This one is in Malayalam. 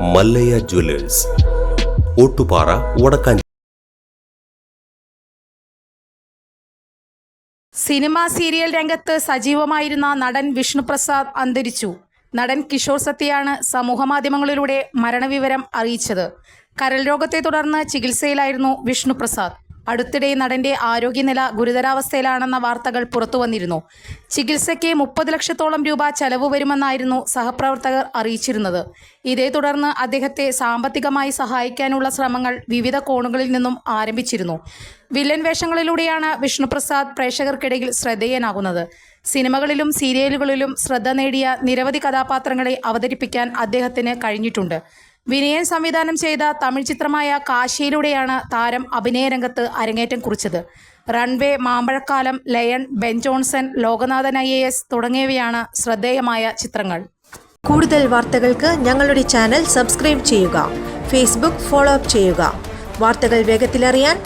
Mallayya jewellers, Ottupara, Vadakkanchery. Cinema serial രംഗത്ത് സജീവമായിരുന്ന നടൻ വിഷ്ണുപ്രസാദ് അന്തരിച്ചു. നടൻ കിഷോർ സത്യയാണ് സമൂഹമാധ്യമങ്ങളിലൂടെ മരണവിവരം അറിയിച്ചത്. കരൾ രോഗത്തെ തുടർന്ന് ചികിത്സയിലായിരുന്നു വിഷ്ണുപ്രസാദ്. അടുത്തിടെ നടന്റെ ആരോഗ്യനില ഗുരുതരാവസ്ഥയിലാണെന്ന വാർത്തകൾ പുറത്തുവന്നിരുന്നു. ചികിത്സയ്ക്ക് 30 ലക്ഷത്തോളം രൂപ ചെലവ് വരുമെന്നായിരുന്നു സഹപ്രവർത്തകർ അറിയിച്ചിരുന്നത്. ഇതേ തുടർന്ന് അദ്ദേഹത്തെ സാമ്പത്തികമായി സഹായിക്കാനുള്ള ശ്രമങ്ങൾ വിവിധ കോണുകളിൽ നിന്നും ആരംഭിച്ചിരുന്നു. വില്ലൻ വേഷങ്ങളിലൂടെയാണ് വിഷ്ണുപ്രസാദ് പ്രേക്ഷകർക്കിടയിൽ ശ്രദ്ധേയനാകുന്നത്. സിനിമകളിലും സീരിയലുകളിലും ശ്രദ്ധ നേടിയ നിരവധി കഥാപാത്രങ്ങളെ അവതരിപ്പിക്കാൻ അദ്ദേഹത്തിന് കഴിഞ്ഞിട്ടുണ്ട്. വിനയൻ സംവിധാനം ചെയ്ത തമിഴ് ചിത്രമായ കാശിയിലൂടെയാണ് താരം അഭിനയരംഗത്ത് അരങ്ങേറ്റം കുറിച്ചത്. റൺവേ, മാമ്പഴക്കാലം, ലയൺ, ബെൻ ജോൺസൺ, ലോകനാഥൻ IAS തുടങ്ങിയവയാണ് ശ്രദ്ധേയമായ ചിത്രങ്ങൾ. കൂടുതൽ വാർത്തകൾക്ക് ഞങ്ങളുടെ ചാനൽ സബ്സ്ക്രൈബ് ചെയ്യുക. ഫേസ്ബുക്ക് ഫോളോ അപ്പ് ചെയ്യുക. വാർത്തകൾ വേഗത്തിലറിയാൻ